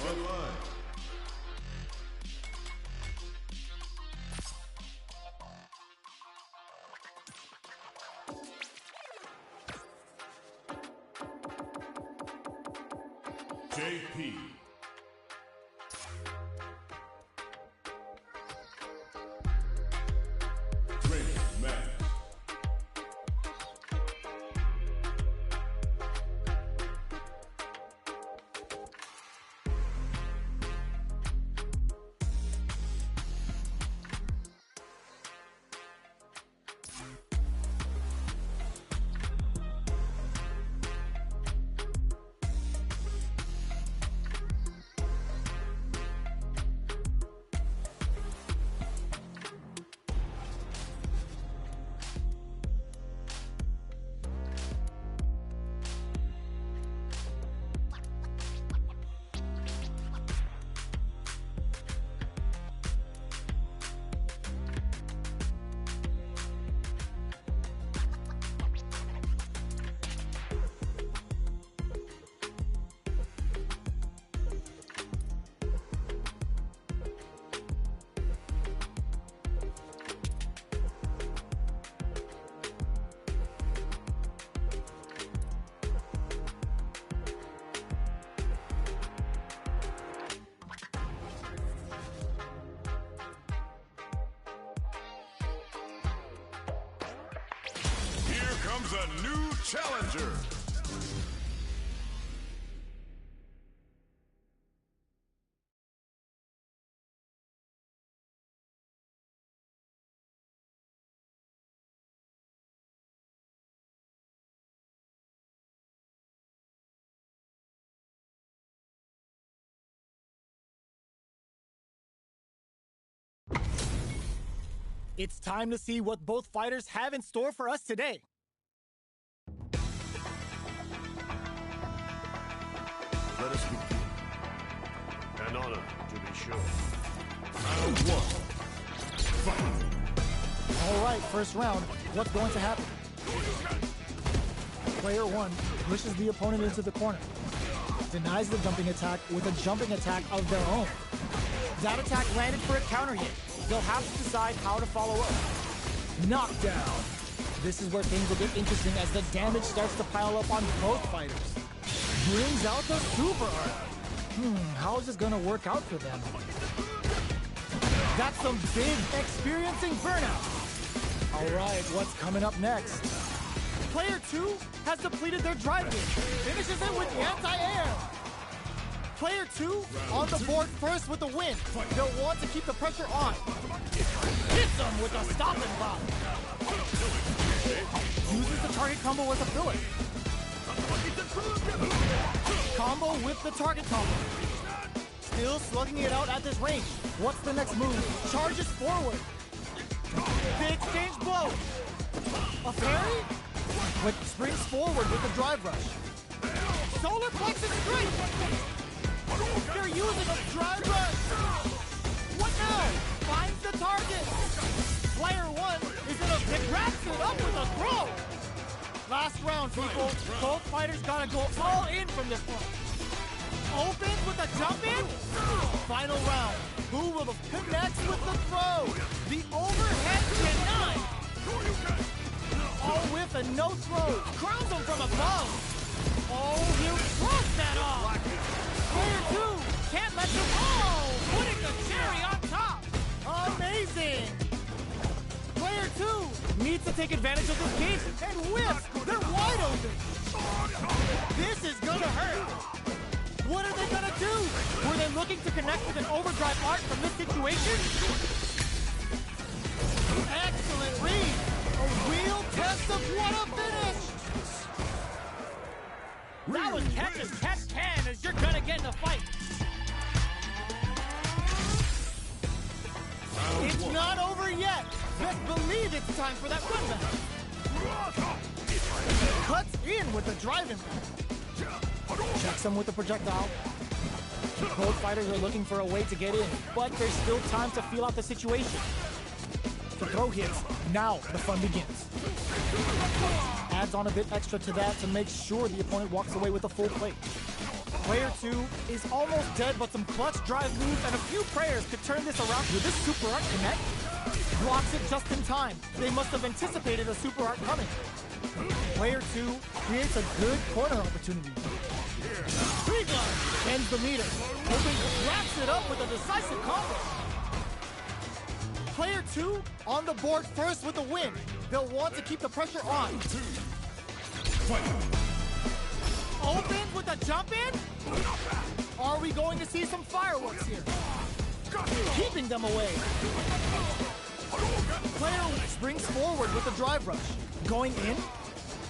Online. JP. Training match. Comes a new challenger. It's time to see what both fighters have in store for us today. Let us begin. An honor, to be sure. Round one. Fight. All right, first round. What's going to happen? Player one pushes the opponent into the corner, denies the jumping attack with a jumping attack of their own. That attack landed for a counter hit. They'll have to decide how to follow up. Knockdown. This is where things will get interesting as the damage starts to pile up on both fighters. Brings out the super art. How is this gonna work out for them? That's some big experiencing burnout. All right, what's coming up next? Player two has depleted their drive game. Finishes it with the anti-air. Player two on the board first with the win. They'll want to keep the pressure on. Hits them with a stopping block. Uses the target combo as a filler. Combo with the target combo. Still slugging it out at this range. What's the next move? Charges forward. The exchange blow. A parry? But springs forward with the drive rush. Solar plexus strike. They're using a drive rush. What now? Finds the target. Player one is in a pick, wraps it up with a throw. Last round, people. Both fighters gotta go all in from this point. Opens with a jump in. Final round. Who will connect with the throw? The overhead denied. All with a no throw. Crowns him from above. Oh, he'll cross that off. Player two can't let them all. Putting the cherry on top. Amazing. Player two needs to take advantage of this cage and whips. They're wide open. This is gonna hurt. What are they gonna do? Were they looking to connect with an overdrive art from this situation? Excellent read. A real test of what a finish. That was catch as catch can as you're gonna get in a fight. It's not over yet. Best believe it's time for that run back. Cuts in with the drive impact. Checks him with the projectile. Both fighters are looking for a way to get in, but there's still time to feel out the situation. to throw hits. Now the fun begins. Adds on a bit extra to that to make sure the opponent walks away with a full plate. Player 2 is almost dead, but some clutch drive moves and a few prayers could turn this around. Will this super art connect? Blocks it just in time. They must have anticipated a super art coming. Player 2 creates a good corner opportunity. Three glove ends the meter. Hoping wraps it up with a decisive combo. Player 2 on the board first with the win. They'll want to keep the pressure on. Opens with a jump in? Are we going to see some fireworks here? Keeping them away. Player springs forward with a drive rush. Going in?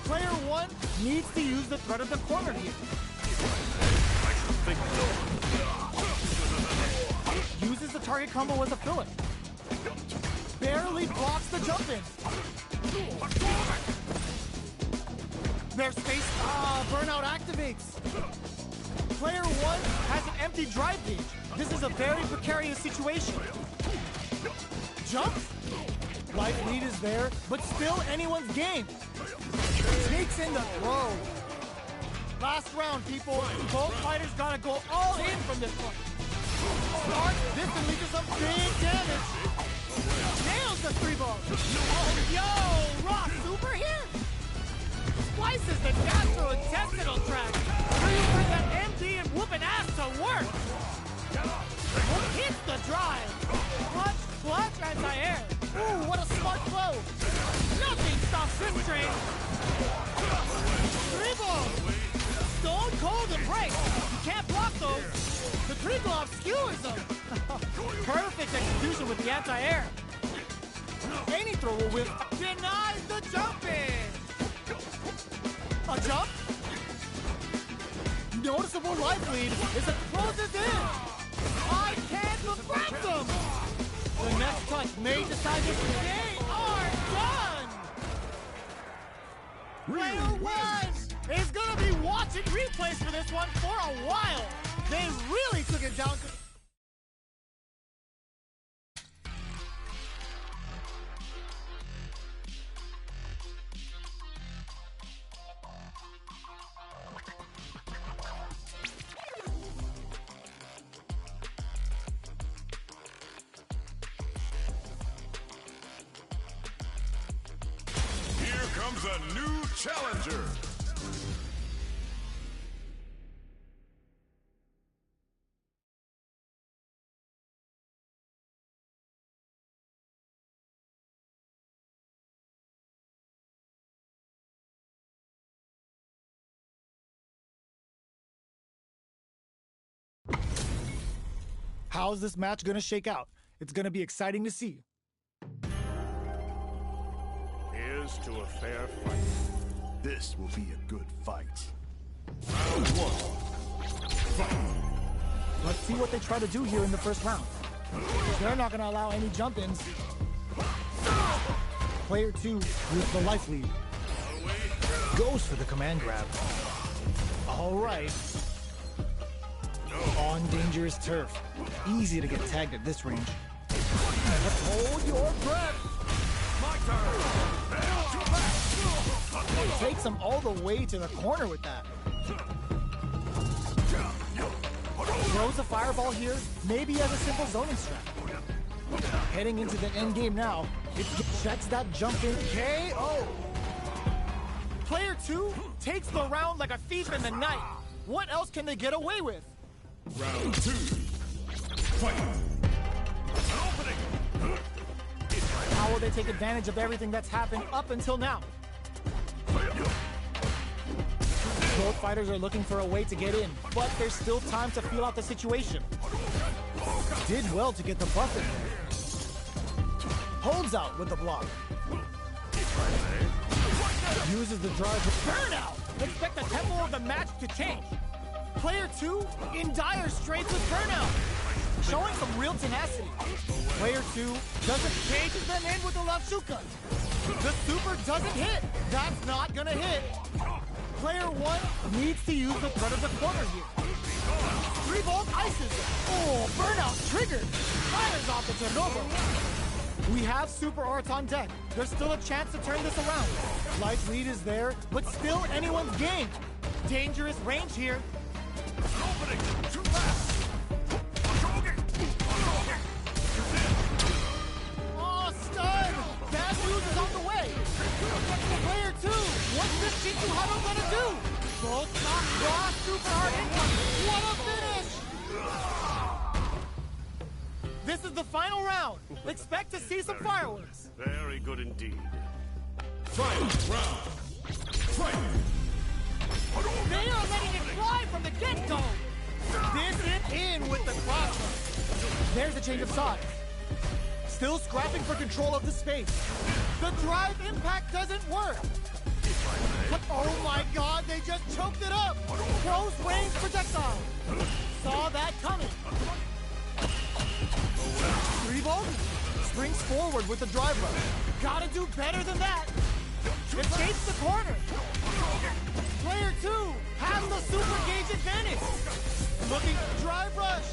Player 1 needs to use the threat of the corner here. Uses the target combo as a filler. Barely blocks the jump in. Their space, burnout activates. Player 1 has an empty drive gauge. This is a very precarious situation. Jumps? Life lead is there, but still anyone's game. Takes in the throw. Last round, people. Both fighters gotta go all in from this one. Starts this and leads to some big damage. Nails the 3-ball. Oh, yo, Rock super here. Slices the gastrointestinal tract. Brings that MD and whooping ass to work. Hits the drive. Clutch, anti-air. Ooh, what a smart flow. Nothing stops this train. 3-ball. Stone cold and break. You can't block those. The 3-glove skewers them. Perfect execution with the anti-air. Any throw will whip. Denies the jump in. A jump? Noticeable life lead as it closes in. I can't grab them. The next touch may decide this. They are done. Player 1 is gonna be watching replays for this one for a while. They really took it down. Comes a new challenger. How's this match gonna shake out? It's gonna be exciting to see. Here's to a fair fight. This will be a good fight. Round 1. Fight. Let's see what they try to do here in the first round. They're not gonna allow any jump-ins. Player 2 with the life lead. Goes for the command grab. All right. On dangerous turf. Easy to get tagged at this range. Let's hold your breath. My turn. Takes him all the way to the corner with that. Throws a fireball here, maybe as a simple zoning strat. Heading into the end game now. It checks that jump in KO. Player 2 takes the round like a thief in the night. What else can they get away with? Round 2. Fight. Opening. How will they take advantage of everything that's happened up until now? Both fighters are looking for a way to get in, but there's still time to feel out the situation. Did well to get the buff in there. Holds out with the block. Uses the drive to burnout. Expect the tempo of the match to change. Player 2 in dire straits with burnout. Showing some real tenacity. Player 2 doesn't cages them in with the left shuka. The super doesn't hit. That's not gonna hit. Player 1 needs to use the threat of the corner here. 3-volt ices. Oh, burnout triggered. Fires off the turnover. We have super arts on deck. There's still a chance to turn this around. Life lead is there, but still anyone's game. Dangerous range here. Opening! Too fast! Oh, stun! Bad news is on the way. Player 2, what's this Shinju Hado gonna do? Both knock raw super hard incoming. What a finish! This is the final round. Expect to see some fireworks. Very good indeed. Fight round. Fight. They are letting it fly from the get-go. This is in with the crossbar. There's a change of sides. Still scrapping for control of the space. The drive impact doesn't work. Oh my god, they just choked it up. Close range projectile. Saw that coming. 3-volt. Springs forward with the drive rush. Gotta do better than that. Escapes the corner. Player 2 has the super gauge advantage. Looking drive rush.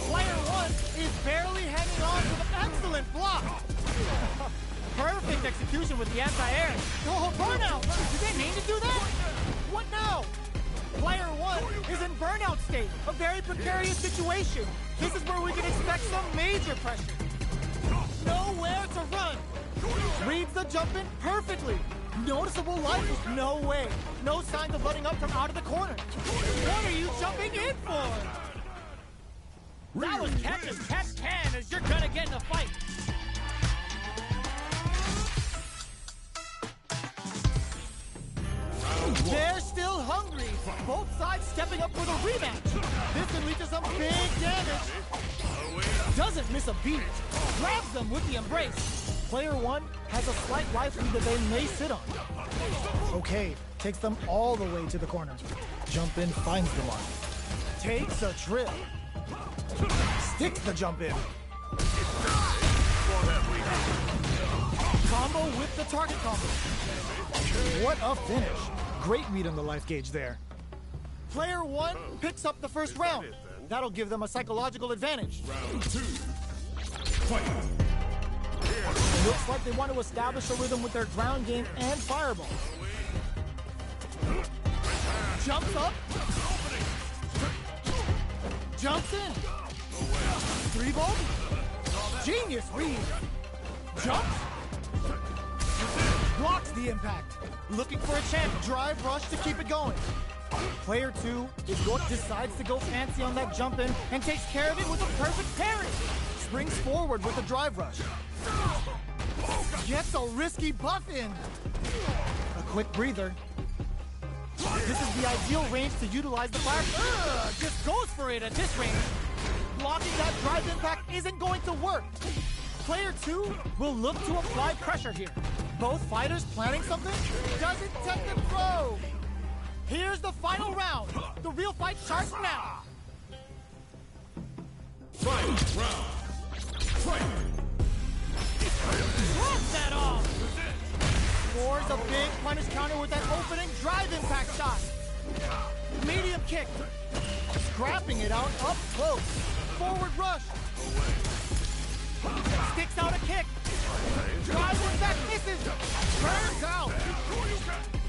Player 1 is barely hanging on to the excellent block. Perfect execution with the anti-air. Oh, burnout! Did they mean to do that? What now? Player 1 is in burnout state, a very precarious situation. This is where we can expect some major pressure. Nowhere to run. Reads the jump in perfectly. Noticeable life? No way. No signs of letting up from out of the corner. What are you jumping in for? That was catch as catch can as you're gonna get in a fight. They're still hungry. Both sides stepping up for the rematch. This can lead to some big damage. Doesn't miss a beat. Grabs them with the embrace. Player 1 has a slight life lead that they may sit on. Okay, takes them all the way to the corner. Jump in finds the mark. Takes a trip. Sticks the jump in. Combo with the target combo. What a finish. Great read on the life gauge there. Player 1 picks up the first round. That'll give them a psychological advantage. Round 2. Fight. Looks like they want to establish a rhythm with their ground game and fireball. Jumps up. Jumps in. 3-volt. Genius read. Jumps. Blocks the impact. Looking for a chance. Drive rush to keep it going. Player 2 decides to go fancy on that jump in and takes care of it with a perfect parry. Springs forward with the drive rush. Gets a risky buff in. A quick breather. This is the ideal range to utilize the fire. Just goes for it at this range. Blocking that drive impact isn't going to work. Player 2 will look to apply pressure here. Both fighters planning something? Doesn't tech the throw. Here's the final round. The real fight starts now. Fight round. Fight. Drops that off. Scores a big punish counter with that opening drive impact shot. Medium kick. Scrapping it out up close. Forward rush. Sticks out a kick. Drive impact misses. Burns out.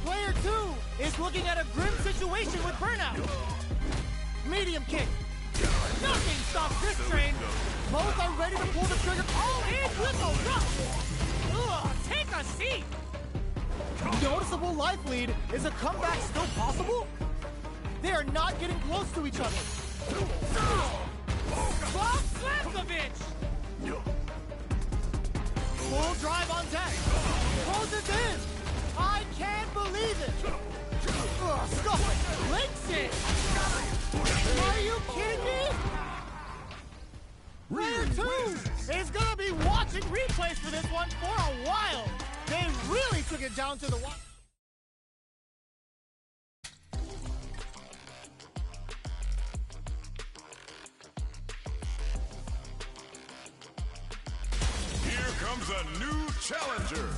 Player 2 is looking at a grim situation with burnout. Medium kick. Nothing stops this train. Both are ready to pull the trigger. All in with a rush. Ugh, take a seat. Noticeable life lead. Is a comeback still possible? They are not getting close to each other. Bob Slavkovich. Full drive on deck. Closes in. I can't believe it. Ugh, stuff it. Links it. Are you kidding me? Player 2 is going to be watching replays for this one for a while. They really took it down to the wire. Here comes a new challenger.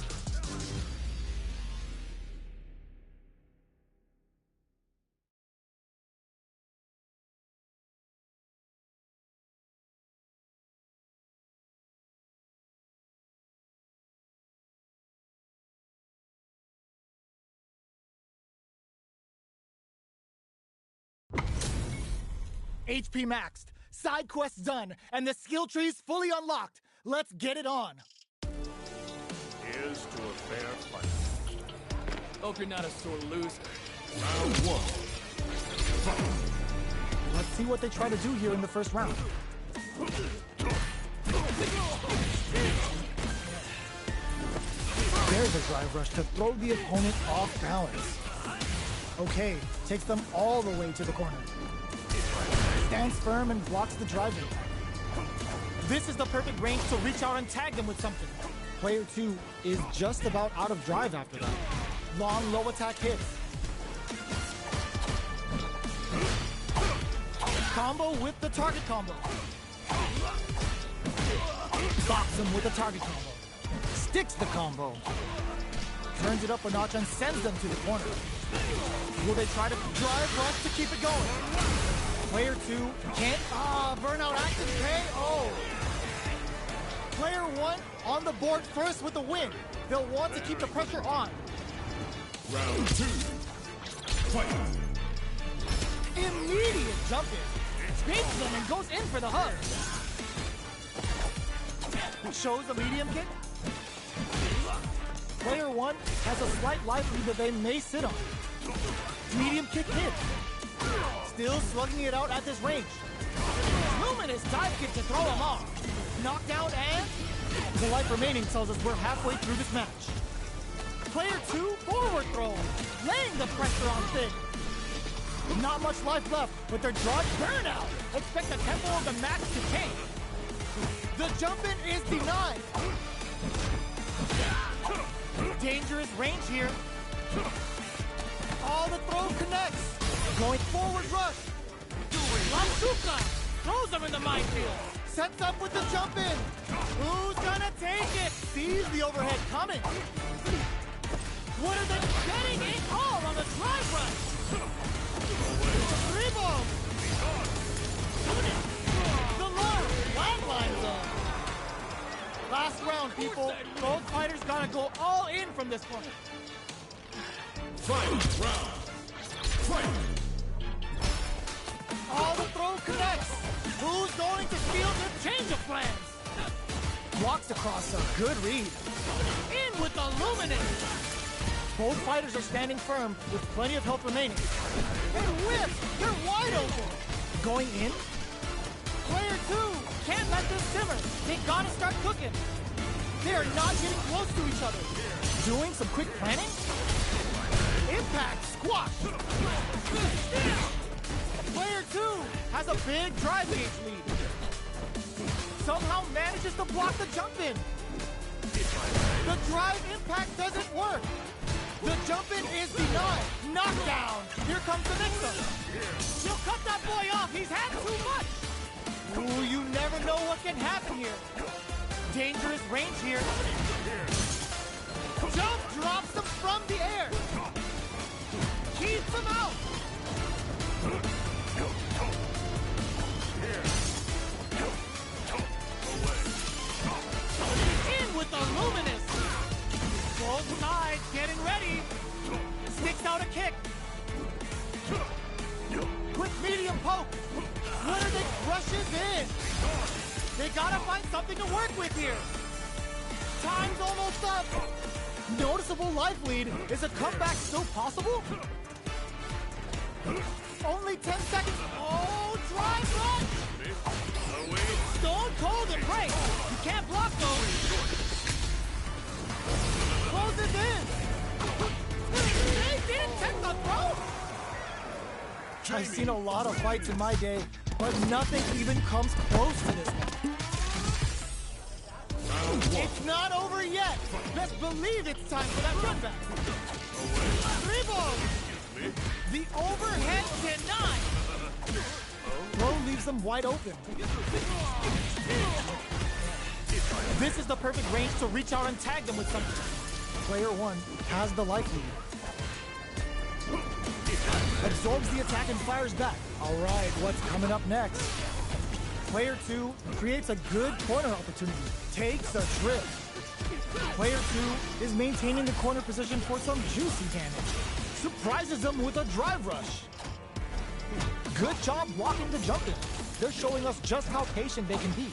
HP maxed, side quests done, and the skill tree's fully unlocked. Let's get it on. Here's to a fair fight. Hope you're not a sore loser. Round one. Let's see what they try to do here in the first round. There's a drive rush to throw the opponent off balance. Okay, takes them all the way to the corner. Stands firm and blocks the drive-in. This is the perfect range to reach out and tag them with something. Player 2 is just about out of drive after that. Long, low attack hits. Combo with the target combo. Box him with the target combo. Sticks the combo. Turns it up a notch and sends them to the corner. Will they try to drive rush to keep it going? Player 2 can't. Burnout action KO. Player 1 on the board first with the win. They'll want to keep the pressure on. Round 2. Fight. Immediate jump in. Beats them and goes in for the hug. Shows a medium kick. Player 1 has a slight life lead that they may sit on. Medium kick hit. Still slugging it out at this range. Luminous dive kick to throw him off. Knockdown and the life remaining tells us we're halfway through this match. Player 2 forward throw. Laying the pressure on Fig. Not much life left, but they're drawing burnout. Expect the tempo of the match to change. The jump-in is denied. Dangerous range here. All the throw connects. Going forward rush. Lamsuka throws him in the minefield. Sets up with the jump-in. Who's gonna take it? Sees the overhead coming. What are they Getting it all on the drive rush. Rebound! The Lord flatlines them. Last round, people. Both fighters gotta go all in from this point. Fight round. Fight. All the throw connects. Who's going to steal the Change of plans. walks across a good read. In with the luminous. Both fighters are standing firm with plenty of health remaining. And whip! They're wide open! Going in? Player 2 Can't let this simmer. They gotta start cooking. They are not getting close to each other. Doing some quick planning? Impact squash! Player 2 has a big drive gauge lead. Somehow manages to block the jump in. The drive impact doesn't work. The jump-in is denied. Knockdown. Here comes the mix-up. She'll cut that boy off. He's had too much. Ooh, you never know what can happen here. Dangerous range here. Jump drops them from the air. Keeps them out. In with the luminous. Both sides getting ready. Sticks out a kick. Quick medium poke. What are they crushes in? They gotta find something to work with here. Time's almost up. Noticeable life lead. Is a comeback still possible? Only 10 seconds. Oh, drive run. Stone cold embrace. You can't block those. Closes in. They didn't take the throw. I've seen a lot of fights in my day, but nothing even comes close to this one. It's not over yet. Best believe it's time for that run back. Rebound. The overhead denied. Throw leaves them wide open. This is the perfect range to reach out and tag them with something. Player 1 has the life lead. Absorbs the attack and fires back. All right, what's coming up next? Player 2 creates a good corner opportunity. Takes a trip. Player 2 is maintaining the corner position for some juicy damage. Surprises them with a drive rush. Good job blocking the jump in. They're showing us just how patient they can be.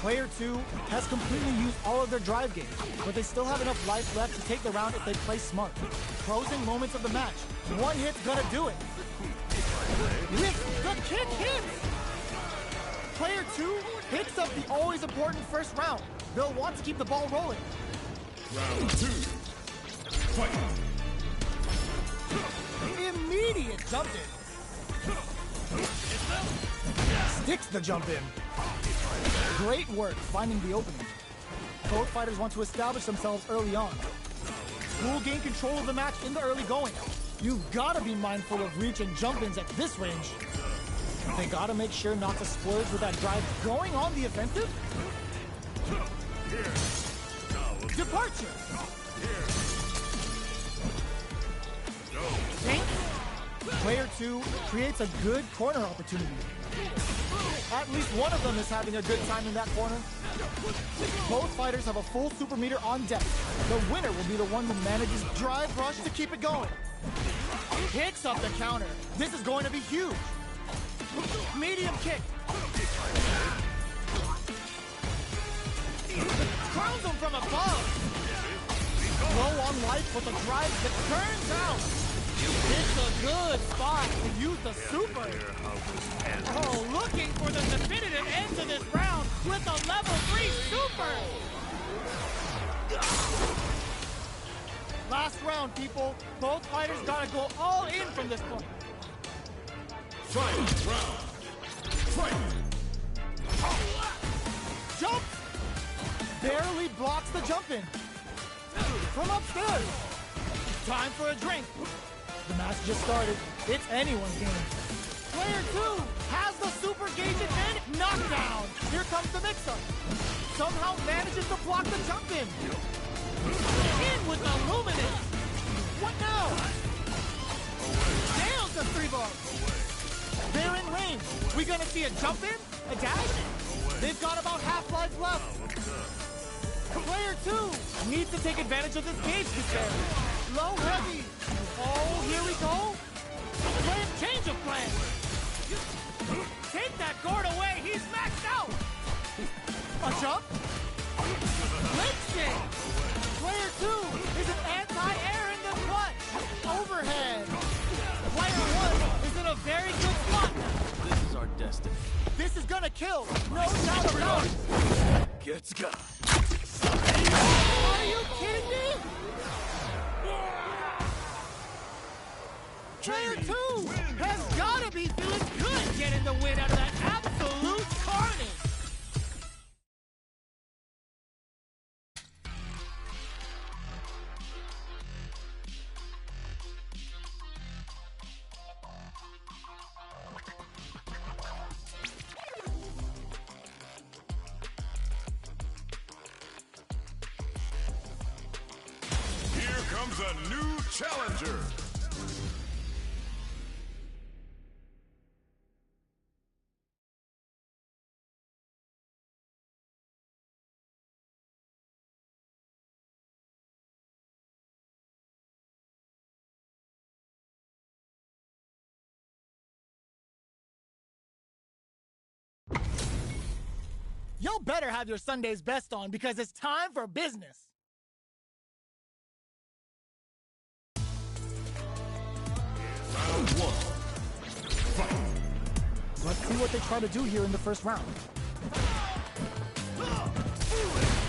Player 2 has completely used all of their drive gauge, but they still have enough life left to take the round if they play smart. Closing moments of the match. One hit's gonna do it. The kick hits! Player 2 picks up the always important first round. They'll want to keep the ball rolling. Round 2. Fight! Immediate jump in. Sticks the jump in. Great work finding the opening. Both fighters want to establish themselves early on. Who will gain control of the match in the early going? You've got to be mindful of reach and jump-ins at this range. They got to make sure not to splurge with that drive going on the offensive. Departure. Player 2 creates a good corner opportunity. At least one of them is having a good time in that corner. Both fighters have a full super meter on deck. The winner will be the one who manages drive rush to keep it going. Picks up the counter. This is going to be huge. Medium kick. Crowns him from above. Low on life, but the drive that turns out. It's a good spot to use the super. Oh, looking for the definitive end to this round with a level 3 super. Last round, people. Both fighters gotta go all in from this point. Fight round. Fight. Jump. Barely blocks the jump in. From upstairs. Time for a drink. The match just started. It's anyone's game. Player 2 has the super gauge advantage. Knockdown. Here comes the mix-up. Somehow manages to block the jump in. In with the luminous. What now? Nails the 3 bars. They're in range. We gonna see a jump in? A dash? They've got about half life left. Player 2 needs to take advantage of this gauge disparity. Low heavy. Oh, here we go. Change of plan. Take that guard away. He's maxed out. A jump. Leg stick. Player 2 is an anti-air in the clutch. Overhead. Player 1 is in a very good spot now. This is our destiny. This is gonna kill. No doubt about it. Gets got. Are you kidding me? Player 2 has gotta be feeling good getting the win out of that absolute carnage. Here comes a new challenger. Y'all better have your Sunday's best on because it's time for business. Round 1. Fight. Let's see what they try to do here in the first round.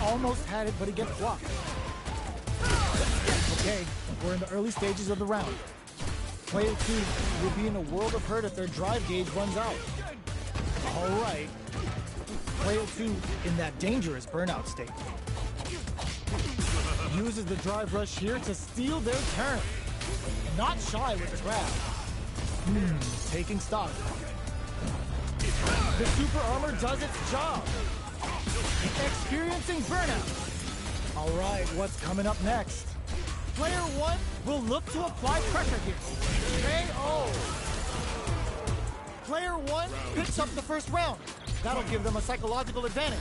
Almost had it, but he gets blocked. Okay, we're in the early stages of the round. Player 2 will be in a world of hurt if their drive gauge runs out. All right. Player 2 in that dangerous burnout state. Uses the drive rush here to steal their turn. Not shy with the grab. Taking stock. The super armor does its job. Experiencing burnout. All right, what's coming up next? Player 1 will look to apply pressure here. KO. Player 1 picks up the first round. That'll give them a psychological advantage.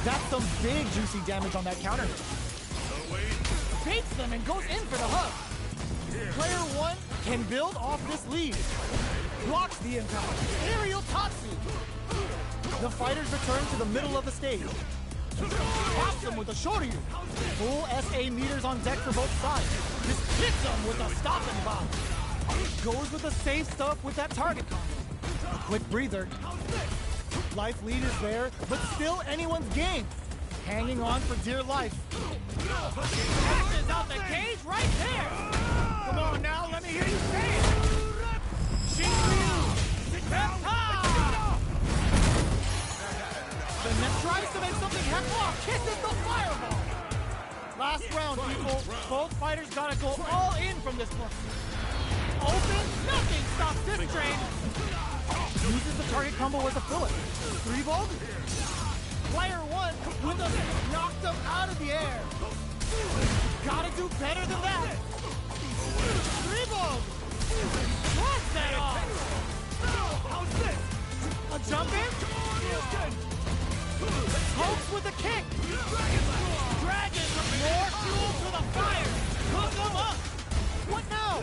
That's some big juicy damage on that counter hit. Baits them and goes in for the hug. Player 1 can build off this lead. blocks the impact. Aerial Tatsu. The fighters return to the middle of the stage. Pops him with a Shoryu. Full SA meters on deck for both sides. Just hits him with a stop and bomb. Goes with the safe stuff with that target combo. A quick breather. Life lead is there, but still anyone's game. Hanging on for dear life. Is out the cage right there. Come on now, let me hear you say it. The net tries to make something happen. Kisses the fireball. Last round, people. Both fighters gotta go all in from this one. Open, nothing stops this train. Uses the target combo as a filler. 3-volt. Player 1 with a knocked him out of the air. Gotta do better than that. 3-volt. What's that off? How's this? A jump in? Hopes with a kick. Dragon, more fuel to the fire. Hook him up. What now?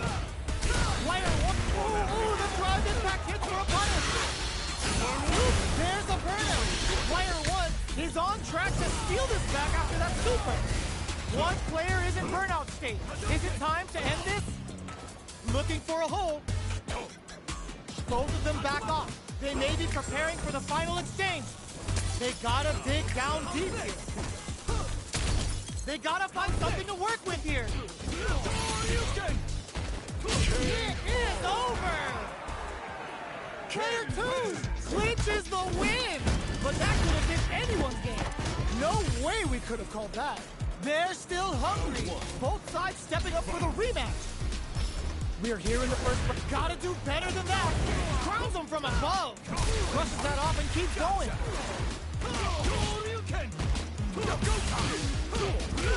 Player 1. Ooh, the drive impact hits for a punish. There's a burnout. Player 1 is on track to steal this back after that super. One player is in burnout state. Is it time to end this? Looking for a hole. Both of them back off. They may be preparing for the final exchange. They gotta dig down deep here. They gotta find something to work with here. It is over! Player 2 clinches the win! But that could have been anyone's game. No way we could have called that. They're still hungry. Both sides stepping up for the rematch. We're here in the first, but gotta do better than that. Crowns them from above. Brushes that off and keeps going.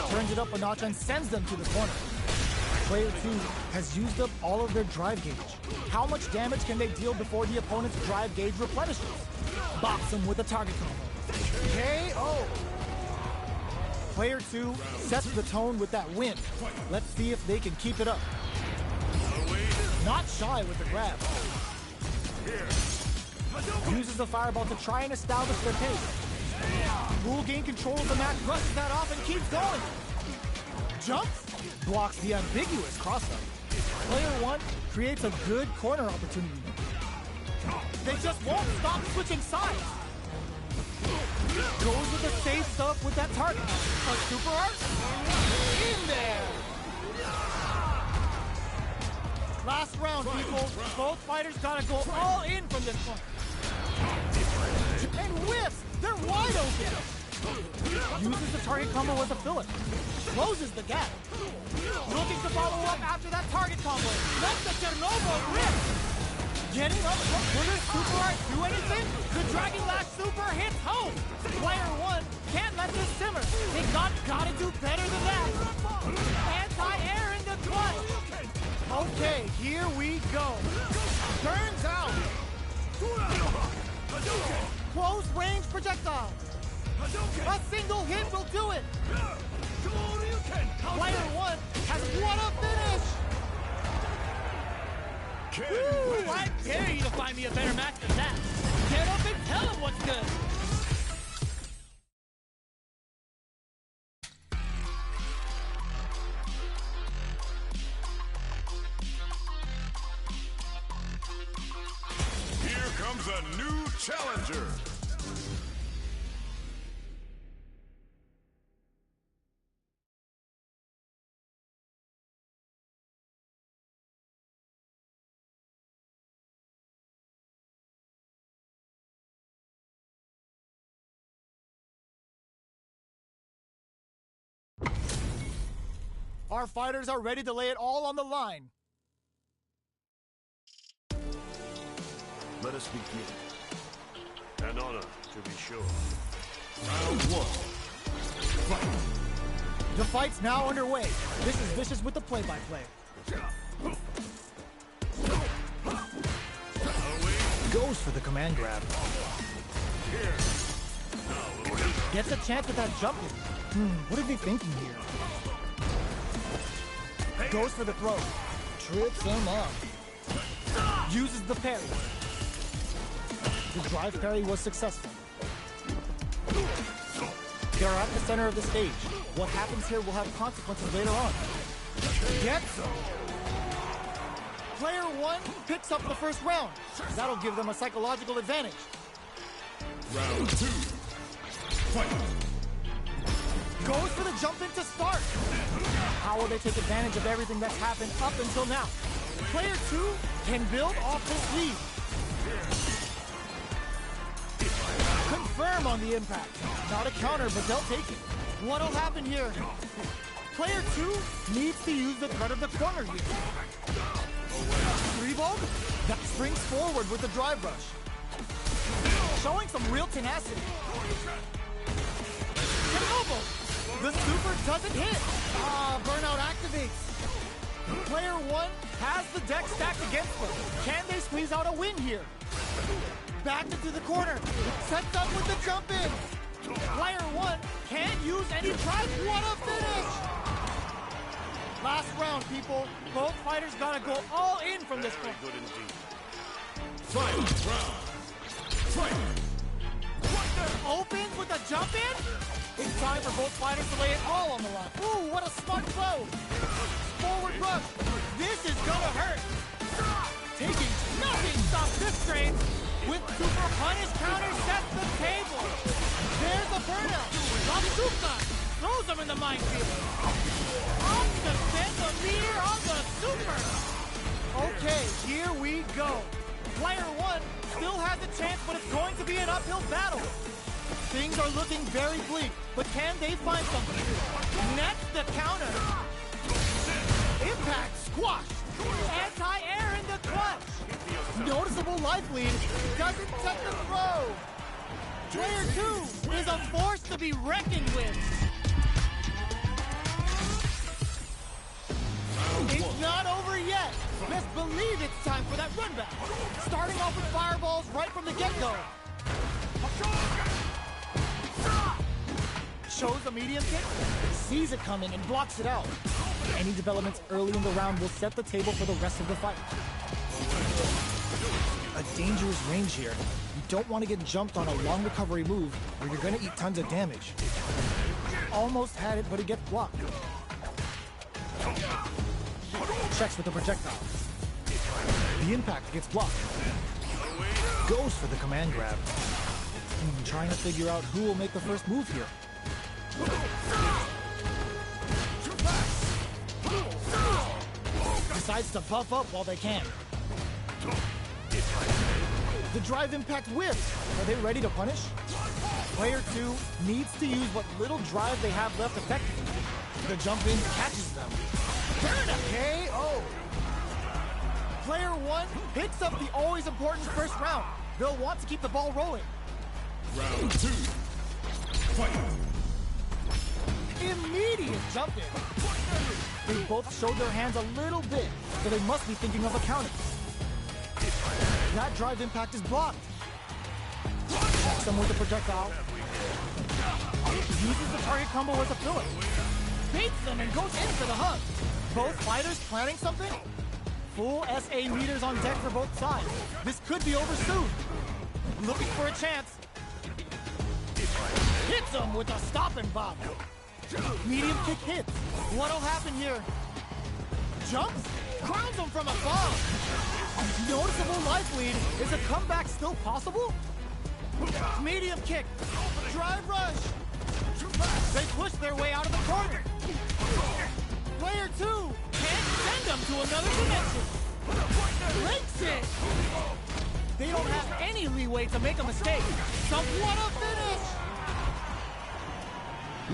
Turns it up a notch and sends them to the corner. Player 2 has used up all of their drive gauge. How much damage can they deal before the opponent's drive gauge replenishes? Box them with a target combo. KO! Player 2 sets the tone with that win. Let's see if they can keep it up. Not shy with the grab. Uses the fireball to try and establish their pace. Will gain control of the match, brushes that off and keeps going. Jumps, blocks the ambiguous cross-up. Player 1 creates a good corner opportunity. They just won't stop switching sides. Goes with the safe stuff with that target. A super art? In there! Last round, people. Both fighters gotta go all in from this point. And whiffs! They're wide open! Uses the target combo as a filler. Closes the gap. Looking to follow up after that target combo. Lets the Chernobyl rip! Getting up, will this super art do anything? The Dragon Lash super hits home! Player 1 can't let this simmer. They gotta do better than that. Anti-air in the clutch. Okay, here we go. Turns out. Close range projectile. A single hit will do it. Player 1 has won a finish. Woo, I dare you to find me a better match than that. Get up and tell him what's good. Here comes a new challenger. Our fighters are ready to lay it all on the line. Let us begin. An honor, to be sure. Round 1. Fight. The fight's now underway. This is Vicious with the play-by-play. Goes for the command grab. Gets a chance at that jump in. What are they thinking here? Goes for the throw. Trips him up. Uses the parry. The drive parry was successful. They're at the center of the stage. What happens here will have consequences later on. Gets them. Player 1 picks up the first round. That'll give them a psychological advantage. Round 2. Fight. Goes for the jump in to start. How will they take advantage of everything that's happened up until now? Player 2 can build off this lead. Confirm on the impact. Not a counter, but they'll take it. What'll happen here? Player 2 needs to use the threat of the corner here. 3-vogue? That springs forward with the drive rush. Showing some real tenacity. Combo! The super doesn't hit. Burnout activates. Player 1 has the deck stacked against them. Can they squeeze out a win here? Back into the corner. Sets up with the jump in. Player 1 can't use any drive. What a finish! Last round, people. Both fighters gotta go all in from this point. Good indeed. Final round. Fight. Opens with a jump in. It's time for both fighters to lay it all on the line. Ooh, what a smart throw. Forward rush. This is gonna hurt. Taking nothing stops this train. With super punish counter sets the table. There's the burnout. Suka throws him in the minefield. Up to send the mirror on the super. Okay, here we go. Player 1 still has a chance, but it's going to be an uphill battle. Things are looking very bleak, but can they find something? Next, the counter. Impact squash. Anti-air in the clutch. Noticeable life lead. Doesn't set the throw. Player 2 is a force to be reckoned with. It's not over yet. Best believe it's time for that run back. Starting off with fireballs right from the get-go. Shows a medium kick, sees it coming and blocks it out. Any developments early in the round will set the table for the rest of the fight. A dangerous range here. You don't want to get jumped on a long recovery move where you're going to eat tons of damage. Almost had it, but it gets blocked. Checks with the projectile. The impact gets blocked. Goes for the command grab. Trying to figure out who will make the first move here. Decides to buff up while they can. The drive impact whiffs. Are they ready to punish? Player 2 needs to use what little drive they have left effectively. The jump in catches them. Turn a KO. Player 1 picks up the always important first round. They'll want to keep the ball rolling. Round 2. Fight. Immediate jump in. They both showed their hands a little bit, so they must be thinking of a counter. That drive impact is blocked. Checks them with the projectile. Uses the target combo as a filler. Baits them and goes in for the hug. Both fighters planning something? Full SA meters on deck for both sides. This could be over soon. Looking for a chance. Hits him with a stop and bop. Medium kick hits. What'll happen here? Jumps? Crowns him from above. Noticeable life lead. Is a comeback still possible? Medium kick. Drive rush. They push their way out of the corner. Player 2 can't send them to another dimension. Links it. They don't have any leeway to make a mistake. What a finish!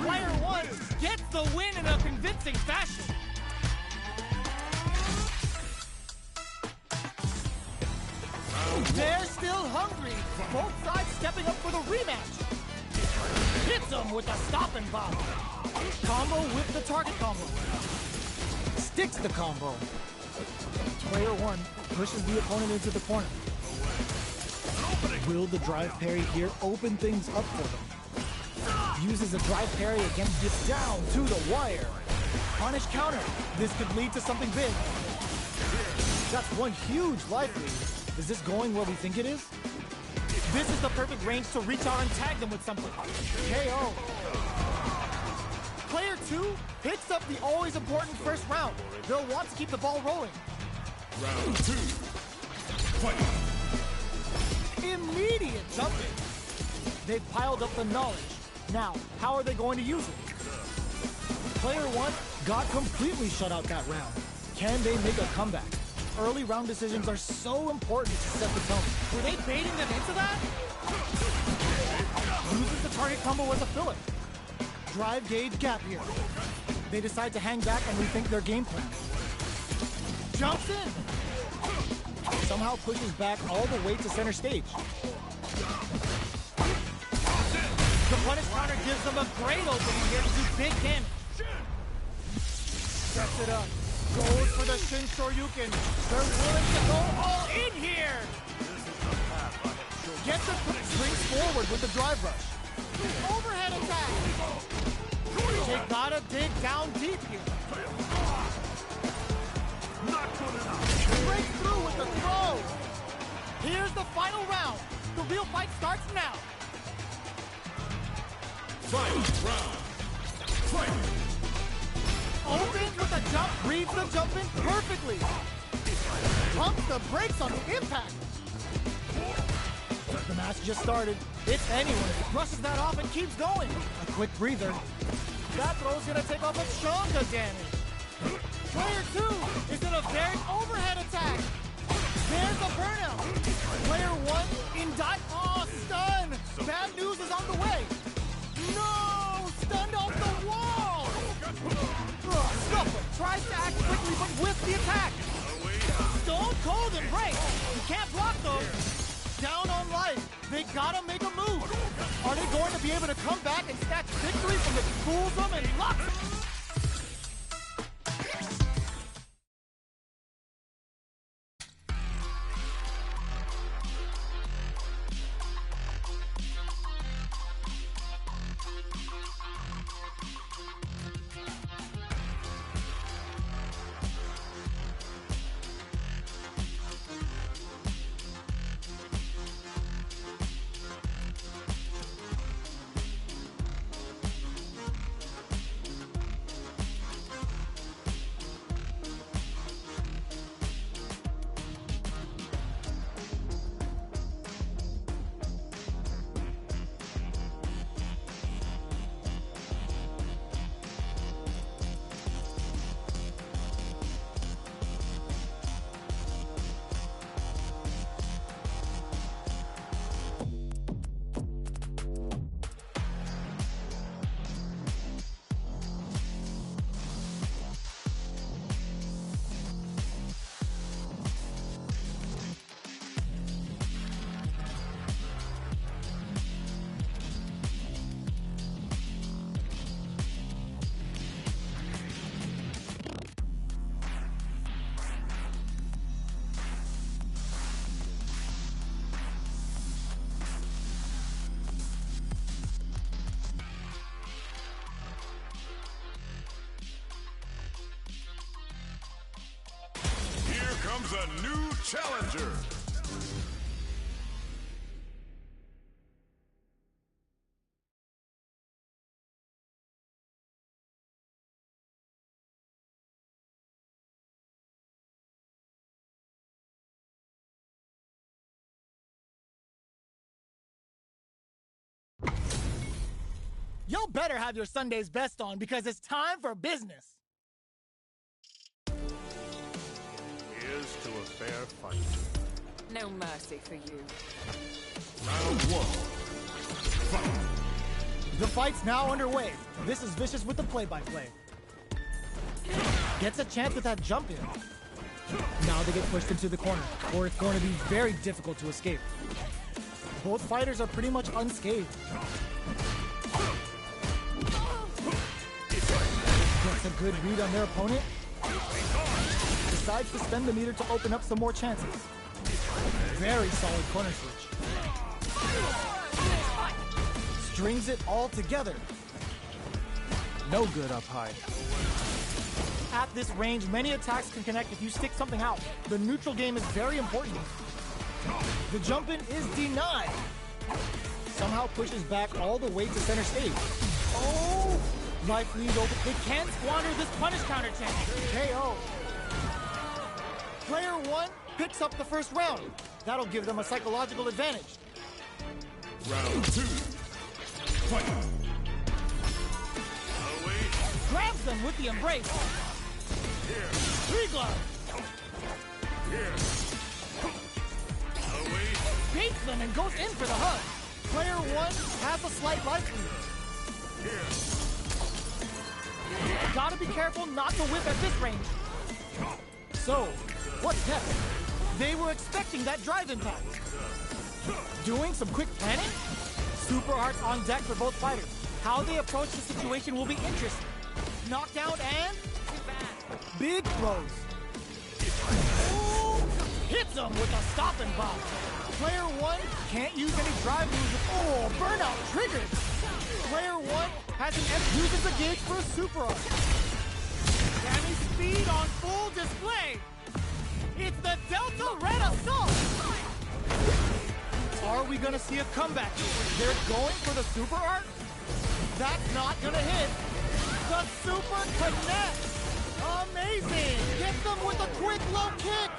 Player 1 gets the win in a convincing fashion. They're still hungry. Both sides stepping up for the rematch. Hits them with a stop and bop. Combo with the target combo. Sticks the combo. Player 1 pushes the opponent into the corner. Will the drive parry here open things up for them? Uses a drive parry again, gets down to the wire. Punish counter. This could lead to something big. That's one huge life lead. Is this going where we think it is? This is the perfect range to reach out and tag them with something. KO. Player 2 picks up the always important first round. They'll want to keep the ball rolling. Round 2. Fight. Immediate jumping. They've piled up the knowledge. Now, how are they going to use it? Player 1 got completely shut out that round. Can they make a comeback? Early round decisions are so important to set the tone. Were they baiting them into that? Uses the target combo as a filler. Drive gauge gap here. They decide to hang back and rethink their game plan. Jumps in. Somehow pushes back all the way to center stage. The punish counter gives them a great opening here to do big damage. Sets it up. Goes for the Shin Shoryuken. They're willing to go all in here. Gets it, swings forward with the drive rush. Overhead attack. They gotta dig down deep here. Breaks through with the throw. Here's the final round. The real fight starts now. Final round. Fight. Opens with a jump, reads the jump in perfectly. Pumps the brakes on the impact. The match just started. It's anyone. Brushes that off and keeps going. A quick breather. That throw's gonna take off a chunga damage. Player 2 is in a very overhead attack. There's a burnout. Player 1 in dive. Oh, stun. Bad news is on the way. No! Stunned off the wall! Scupper tries to act quickly, but whiffs the attack. Stone Cold Embrace. You can't block those. Down on life. They gotta make a move. Are they going to be able to come back and snatch victory from the fools them and lock them? Comes a new challenger. Y'all better have your Sunday's best on because it's time for business. Here's to a fair fight. No mercy for you. Round 1. Fight. The fight's now underway. This is Vicious with the play-by-play. Gets a chance with that jump in. Now they get pushed into the corner, or it's going to be very difficult to escape. Both fighters are pretty much unscathed. Gets a good read on their opponent. Decides to spend the meter to open up some more chances. Very solid corner switch. Strings it all together. No good up high. At this range, many attacks can connect if you stick something out. The neutral game is very important. The jump in is denied. Somehow pushes back all the way to center stage. Oh! Life lead over. They can't squander this punish counter chance. KO. Player 1 picks up the first round. That'll give them a psychological advantage. Round 2. Fight. Grabs them with the embrace. Here. Three glove. Here. Away. Baits them and goes in for the hug. Player 1 has a slight life lead. Here. Gotta be careful not to whip at this range. So, what's next? They were expecting that drive impact. Doing some quick planning? Super arts on deck for both fighters. How they approach the situation will be interesting. Knockdown and big throws. Ooh, hits him with a stop and pop. Player 1 can't use any drive moves. Oh, burnout triggered. Player 1 has an F, uses a gauge for a super art. Damage speed on full display. It's the Delta Red Assault. Are we gonna see a comeback? They're going for the super art? That's not gonna hit. The super connect. Amazing. Gets them with a quick low kick.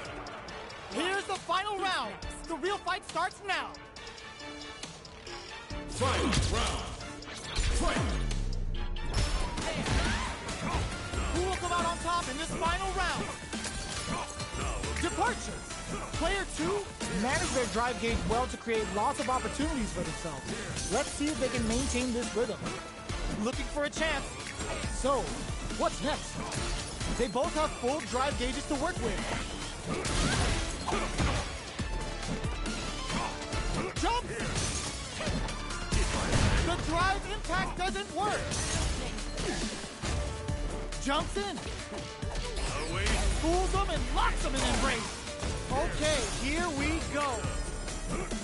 Here's the final round. The real fight starts now. Fight. Round. Fight. Who will come out on top in this final round? Departures. Player 2 managed their drive gauge well to create lots of opportunities for themselves. Let's see if they can maintain this rhythm. Looking for a chance. So, what's next? They both have full drive gauges to work with. Jump! The drive impact doesn't work. Jumps in. Fools them and locks them in embrace. Okay, here we go.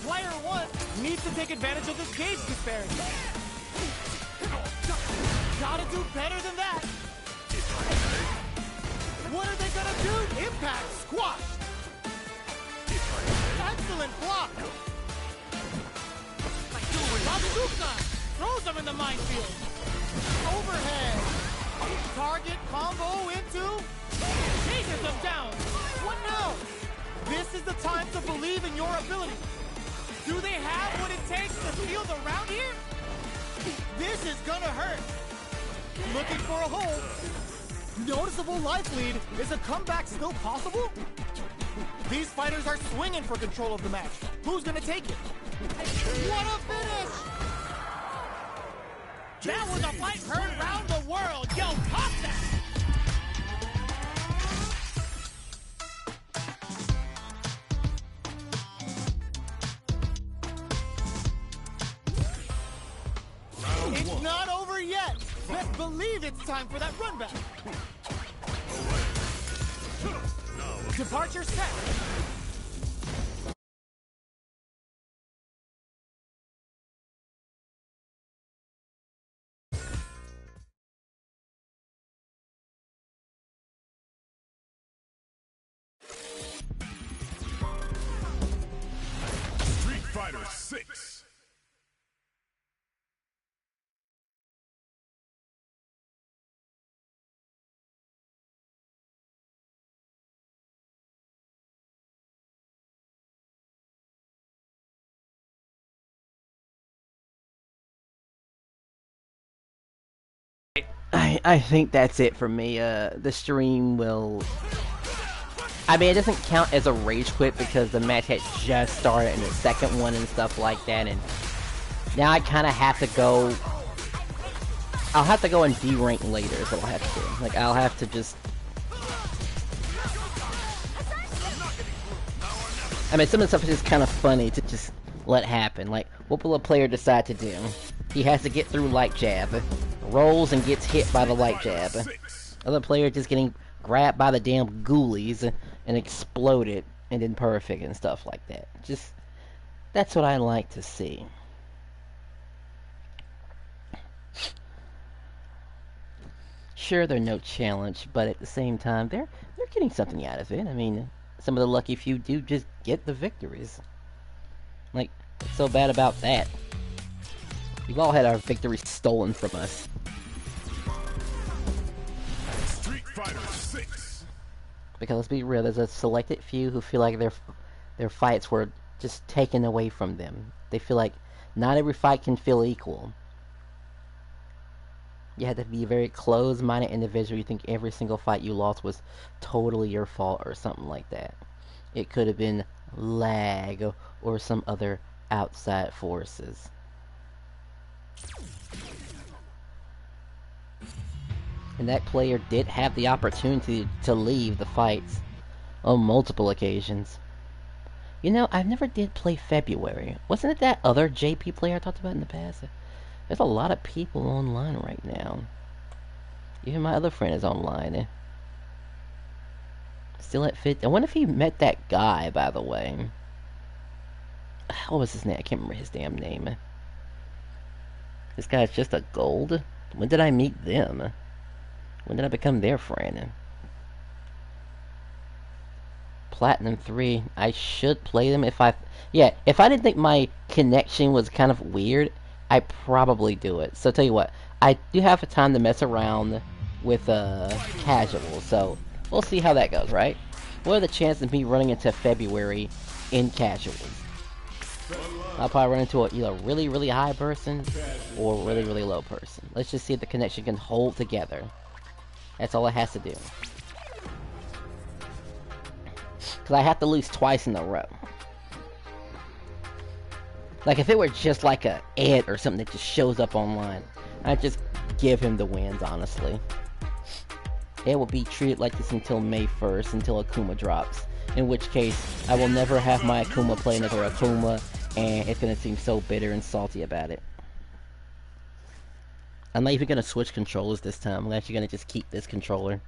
Player 1 needs to take advantage of this gauge disparity. Gotta do better than that. What are they gonna do? Impact, squash. Excellent block. Bazooka throws them in the minefield. Overhead. Target combo into. Chases them down. What now? This is the time to believe in your ability. Do they have what it takes to steal the round here? This is gonna hurt. Looking for a hole. Noticeable life lead. Is a comeback still possible? These fighters are swinging for control of the match. Who's gonna take it? What a finish! That was a fight heard around the world. Yo, pop that! It's not over yet. Let's believe it's time for that run back. Departure set. Street Fighter 6. I think that's it for me. The stream will... I mean, it doesn't count as a rage quit because the match had just started and the second one and stuff like that, and now I kind of have to go... I'll have to go and D-rank later is what I'll have to do. Like, I'll have to just... I mean, some of the stuff is just kind of funny to just let happen. Like, what will a player decide to do? He has to get through light jab, rolls and gets hit by the light jab. Other player just getting grabbed by the damn ghoulies and exploded and then perfect and stuff like that. Just, that's what I like to see. Sure, they're no challenge, but at the same time, they're getting something out of it. I mean, some of the lucky few do just get the victories. Like, what's so bad about that? We've all had our victories stolen from us. Street Fighter 6. Because let's be real, there's a selected few who feel like their fights were just taken away from them. They feel like not every fight can feel equal. You have to be a very closed-minded individual. You think every single fight you lost was totally your fault or something like that. It could have been lag or some other outside forces. And that player did have the opportunity to leave the fights on multiple occasions. You know, I never did play February. Wasn't it that other JP player I talked about in the past? There's a lot of people online right now. Even my other friend is online. Still at 50. I wonder if he met that guy, by the way. What was his name? I can't remember his damn name. This guy's just a gold? When did I meet them? When did I become their friend? Platinum 3. I should play them if I... Yeah, if I didn't think my connection was kind of weird, I'd probably do it. So tell you what, I do have a time to mess around with casual, so we'll see how that goes, right? What are the chances of me running into February in casuals? I'll probably run into either a really, really high person or a really, really low person. Let's just see if the connection can hold together. That's all it has to do. Because I have to lose twice in a row. Like, if it were just like a Ed or something that just shows up online, I'd just give him the wins, honestly. It will be treated like this until May 1st, until Akuma drops. In which case, I will never have my Akuma play another Akuma, and it's going to seem so bitter and salty about it. I'm not even going to switch controllers this time. I'm actually going to just keep this controller.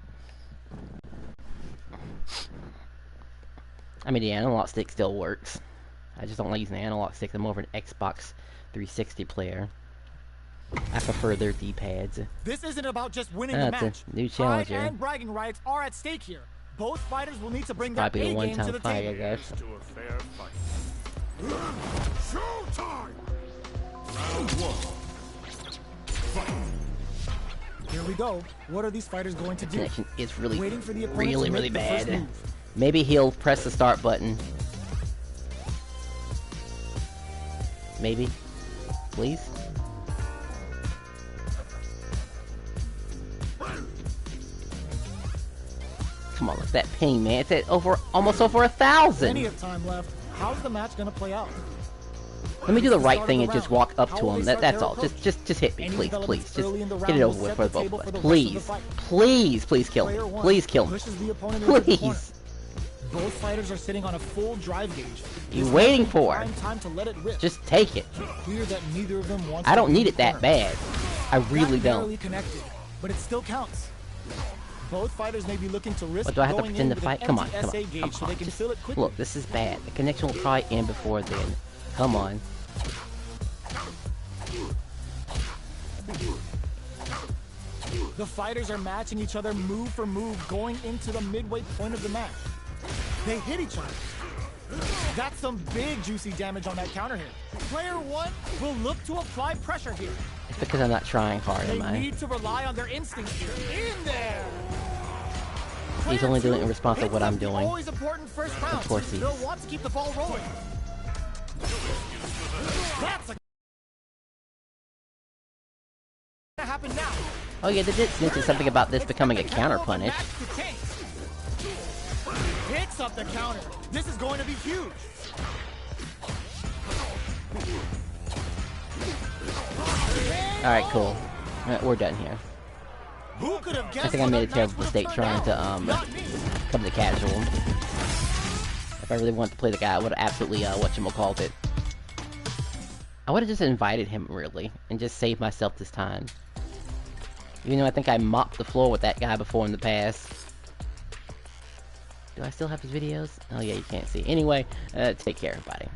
I mean, the analog stick still works. I just don't like using the analog stick. I'm more of an Xbox 360 player. I prefer their D-pads. This isn't about just winning the match. A new challenger. Pride and bragging rights are at stake here. Both fighters will need to bring their A Probably a game to one-time the fight, I table. guess. To a fair fight. Showtime! Round 1. Fight! Here we go. What are these fighters going to do? Connection is really, Waiting for the opponent really, to really make the first bad. move. Maybe he'll press the start button. Maybe. Please? Come on, look at that ping, man. It's at almost over 1,000. Plenty of time left. How's the match gonna play out? Let me do the right thing and just walk up to him. That's all. Just hit me, please, please. Just get it over with for both of us. Please, please, please kill me. Please kill me. Please. Both fighters are sitting on a full drive gauge. You waiting for? Time to let it rip. Just take it. Clear that neither of them wants I don't to need be it that cornered. bad. I really don't. Barely connected, but it still counts. Both fighters may be looking to risk What, do I have to going pretend in to with fight? an Come on, empty come on, SA gauge come so on. they can Just, fill it quickly. look, this is bad. The connection will probably end before then. Come on. The fighters are matching each other move for move going into the midway point of the match. They hit each other. That's some big juicy damage on that counter hit. Player one will look to apply pressure here. It's because I'm not trying hard, They am I? need to rely on their instincts here. In there! He's only doing it in response to what I'm doing. Always important first round. Of course he is. They'll want to keep the ball rolling. That's a happen now. Oh yeah, they did mention something about this becoming a counter punish. Picks up the counter. This is going to be huge. Alright, cool. Alright, we're done here. Who could have guessed I think I made a that terrible match mistake would've trying turned to out? Not me. come to casual. If I really wanted to play the guy, I would have absolutely whatchamacallit it. I would have just invited him, really, and just saved myself this time. Even though I think I mopped the floor with that guy before in the past. Do I still have his videos? Oh yeah, you can't see. Anyway, take care, everybody.